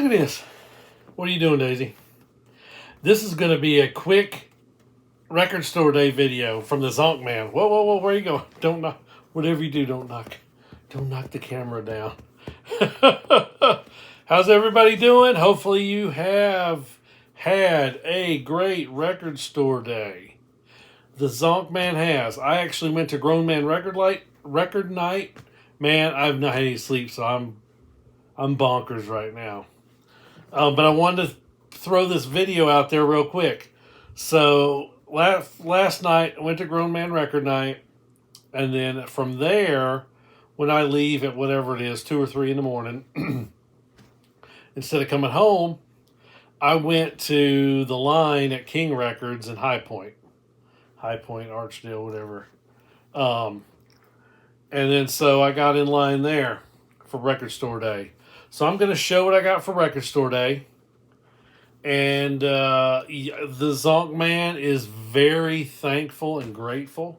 Look at this. What are you doing, Daisy? This is going to be a quick record store day video from the Zonkman. Whoa, whoa, whoa! Where you going? Don't knock. Whatever you do, don't knock the camera down. How's everybody doing? Hopefully you have had a great record store day. The Zonkman has. I actually went to Grown Man record night. Man, I've not had any sleep, so I'm bonkers right now. But I wanted to throw this video out there real quick. So last night I went to Grown Man record night, and then from there, when I leave at whatever it is, 2 or 3 in the morning, instead of coming home, I went to the line at King Records in High Point, Archdale, whatever. And then so I got in line there for record store day. So I'm going to show what I got for record store day. And the Zonkman is very thankful and grateful.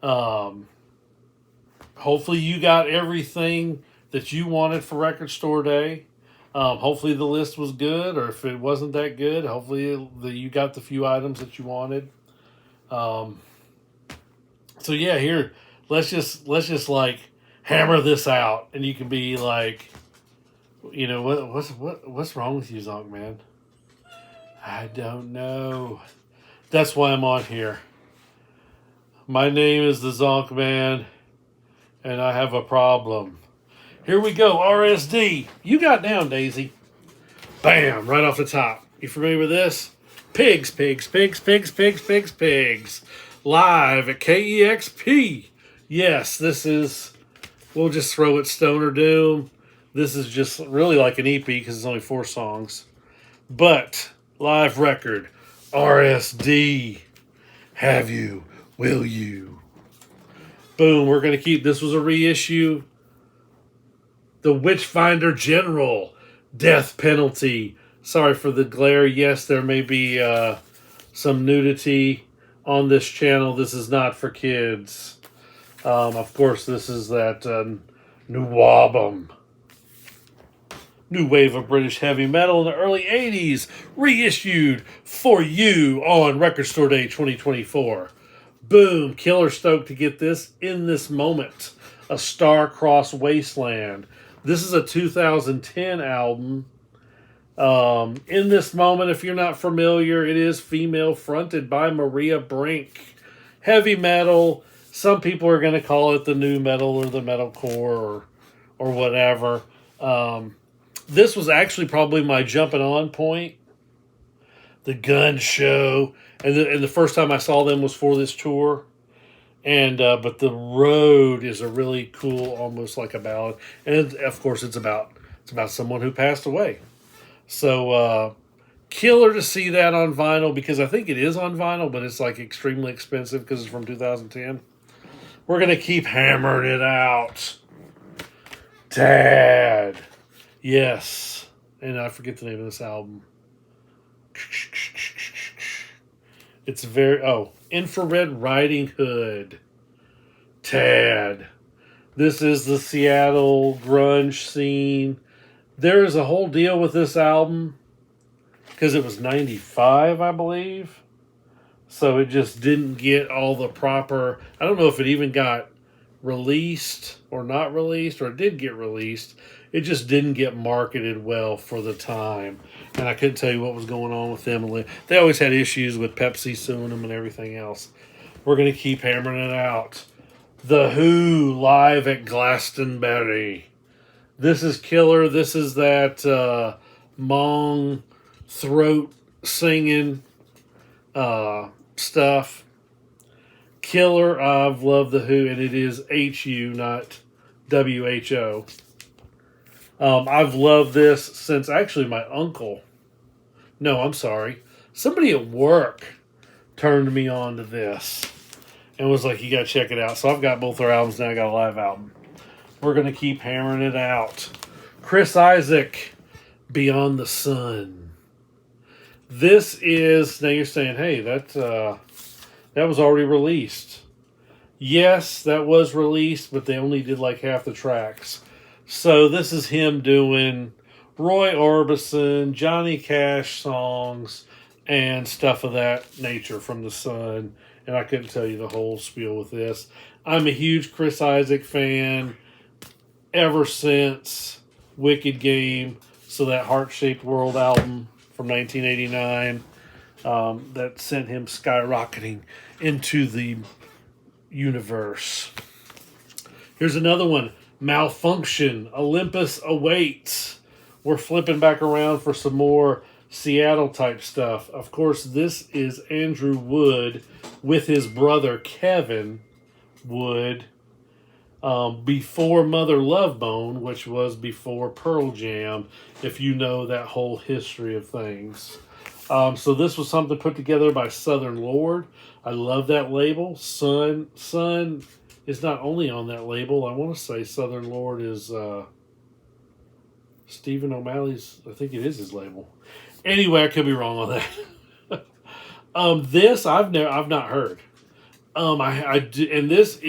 Hopefully you got everything that you wanted for record store day. Hopefully the list was good, or if it wasn't that good, hopefully you got the few items that you wanted. So yeah, here, let's just like hammer this out, and you can be like, you know, what's wrong with you, Zonkman? I don't know. That's why I'm on here. My name is the Zonkman, and I have a problem. Here we go, RSD. You got down, Daisy. Bam, right off the top. You familiar with this? Pigs. Live at KEXP. Yes, this is, we'll just throw it Stoner Doom. This is just really like an EP because it's only 4 songs. But, live record, RSD. Have you? Will you? Boom, we're going to keep, this was a reissue. The Witchfinder General, Death Penalty. Sorry for the glare. Yes, there may be some nudity on this channel. This is not for kids. Of course, this is that new Wabum. New wave of British heavy metal in the early 80s. Reissued for you on Record Store Day 2024. Boom. Killer stoked to get this in this moment. A Star-Crossed Wasteland. This is a 2010 album. In this moment, if you're not familiar, it is female fronted by Maria Brink. Heavy metal. Some people are going to call it the new metal or the metalcore or whatever. This was actually probably my jumping on point. The Gun Show. And the first time I saw them was for this tour. And but The Road is a really cool, almost like a ballad. And of course it's about someone who passed away. So killer to see that on vinyl, because I think it is on vinyl, but it's like extremely expensive because it's from 2010. We're going to keep hammering it out. Dad. Yes. And I forget the name of this album. It's Infrared Riding Hood. Tad. This is the Seattle grunge scene. There is a whole deal with this album because it was 95, I believe. So it just didn't get all the proper... I don't know if it even got released or not released, or it did get released. It just didn't get marketed well for the time. And I couldn't tell you what was going on with them. They always had issues with Pepsi suing them and everything else. We're going to keep hammering it out. The Who live at Glastonbury. This is killer. This is that Hmong throat singing stuff. Killer. I've loved The Who, and it is HU, not WHO. I've loved this since actually my uncle. No, I'm sorry. Somebody at work turned me on to this and was like, you got to check it out. So I've got both their albums now. I got a live album. We're going to keep hammering it out. Chris Isaak, Beyond the Sun. This is, now you're saying, hey, that was already released. Yes, that was released, but they only did like half the tracks. So this is him doing Roy Orbison, Johnny Cash songs, and stuff of that nature from the Sun. And I couldn't tell you the whole spiel with this. I'm a huge Chris Isaak fan ever since Wicked Game. So that Heart-Shaped World album from 1989 that sent him skyrocketing into the universe. Here's another one. Malfunction. Olympus Awaits. We're flipping back around for some more Seattle type stuff. Of course, this is Andrew Wood with his brother Kevin Wood before Mother Love Bone, which was before Pearl Jam, if you know that whole history of things. So this was something put together by Southern Lord. I love that label. Sun is not only on that label. I want to say Southern Lord is Stephen O'Malley's. I think it is his label. Anyway, I could be wrong on that. This I've not heard. And this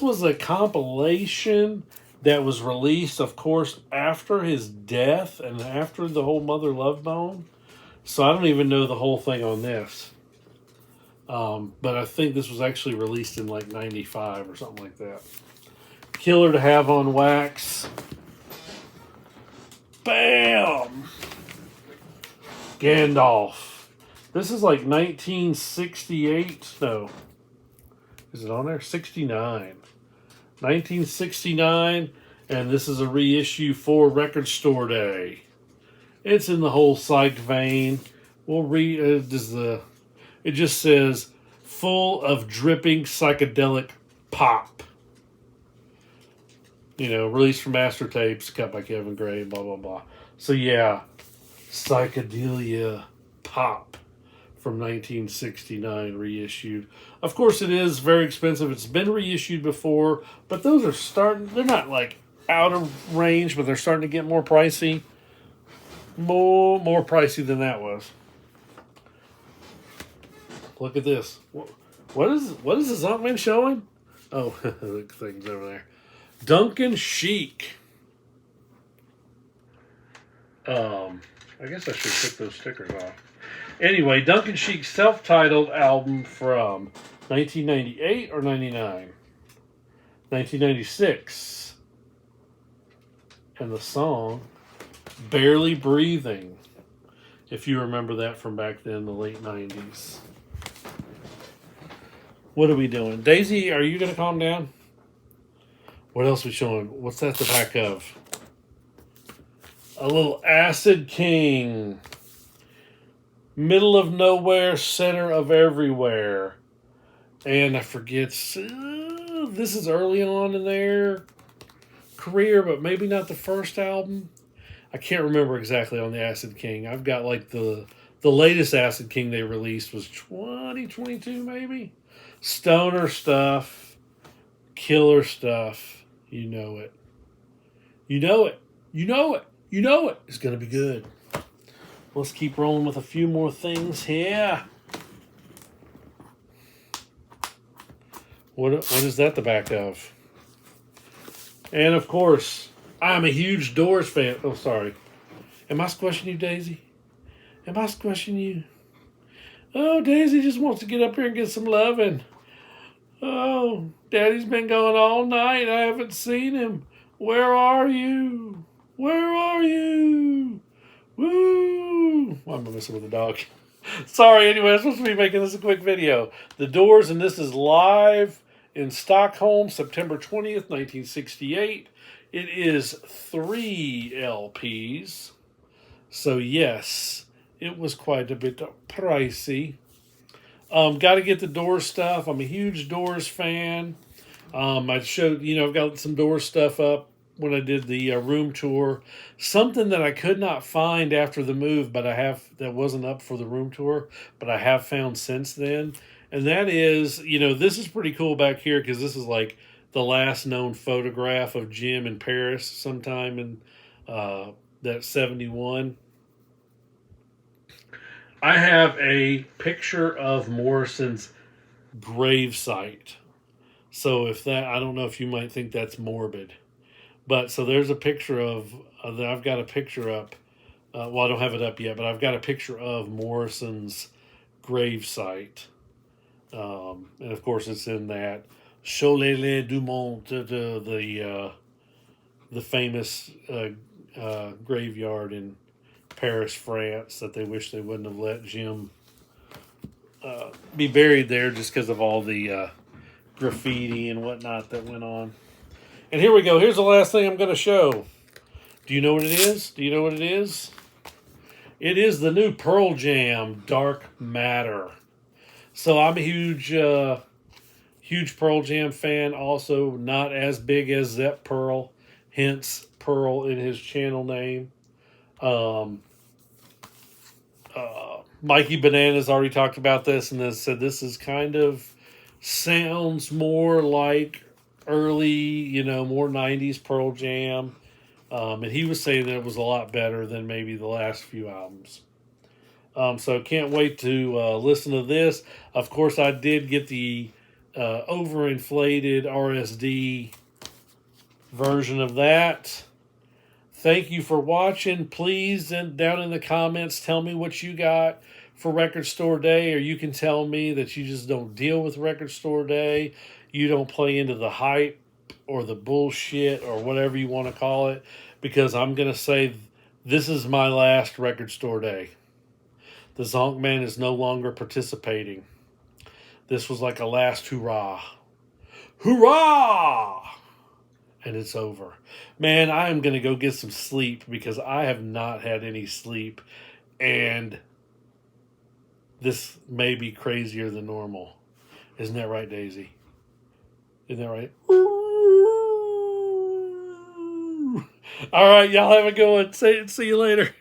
was a compilation that was released, of course, after his death and after the whole Mother Love Bone. So I don't even know the whole thing on this. But I think this was actually released in like 95 or something like that. Killer to Have on Wax. Bam! Gandalf. This is like 1968. No. Is it on there? 69. 1969. And this is a reissue for Record Store Day. It's in the whole psych vein. We'll read. It just says, full of dripping psychedelic pop. You know, released from Master Tapes, cut by Kevin Gray, blah, blah, blah. So, yeah, psychedelia pop from 1969 reissued. Of course, it is very expensive. It's been reissued before, but those are they're not like out of range, but they're starting to get more pricey. More pricey than that was. Look at this. What is the Zonkman showing? Oh, the thing's over there. Duncan Sheik. I guess I should take those stickers off. Anyway, Duncan Sheik's self-titled album from 1998 or 99? 1996. And the song, Barely Breathing. If you remember that from back then, the late 90s. What are we doing? Daisy, are you going to calm down? What else are we showing? What's that the back of? A little Acid King. Middle of nowhere, center of everywhere. And I forget, this is early on in their career, but maybe not the first album. I can't remember exactly on the Acid King. I've got like the latest Acid King they released was 2022 maybe. Stoner stuff, killer stuff. You know it. You know it. You know it. You know it. It's going to be good. Let's keep rolling with a few more things here. What is that the back of? And of course, I'm a huge Doors fan. Oh, sorry. Am I squishing you, Daisy? Am I squishing you? Oh, Daisy just wants to get up here and get some loving. Oh, Daddy's been gone all night. I haven't seen him. Where are you? Where are you? Woo! Why am I messing with the dog? Sorry, anyway, I'm supposed to be making this a quick video. The Doors, and this is live in Stockholm, September 20th, 1968. It is 3 LPs. So, yes, it was quite a bit pricey. Got to get the Doors stuff. I'm a huge Doors fan. I showed, I've got some Doors stuff up when I did the room tour. Something that I could not find after the move, but that wasn't up for the room tour, but I have found since then. And that is, this is pretty cool back here because this is like the last known photograph of Jim in Paris sometime in that 71. I have a picture of Morrison's gravesite. So I don't know if you might think that's morbid, But so there's a picture of, I've got a picture up. Well, I don't have it up yet, but I've got a picture of Morrison's grave site. And of course, it's in that Cholet du Mont, the famous graveyard in Paris, France, that they wish they wouldn't have let Jim be buried there just because of all the graffiti and whatnot that went on. And here we go. Here's the last thing I'm going to show. Do you know what it is? Do you know what it is? It is the new Pearl Jam Dark Matter. So I'm a huge Pearl Jam fan. Also, not as big as Zep Pearl, hence Pearl in his channel name. Mikey Bananas already talked about this and said this is kind of sounds more like early, more 90s Pearl Jam. And he was saying that it was a lot better than maybe the last few albums. So can't wait to listen to this. Of course, I did get the overinflated RSD version of that. Thank you for watching. Please, down in the comments, tell me what you got for Record Store Day, or you can tell me that you just don't deal with Record Store Day. You don't play into the hype or the bullshit or whatever you want to call it, because I'm going to say this is my last Record Store Day. The Zonkman is no longer participating. This was like a last hurrah. Hurrah! And it's over. Man, I am going to go get some sleep because I have not had any sleep. And this may be crazier than normal. Isn't that right, Daisy? Isn't that right? All right, y'all have a good one. See you later.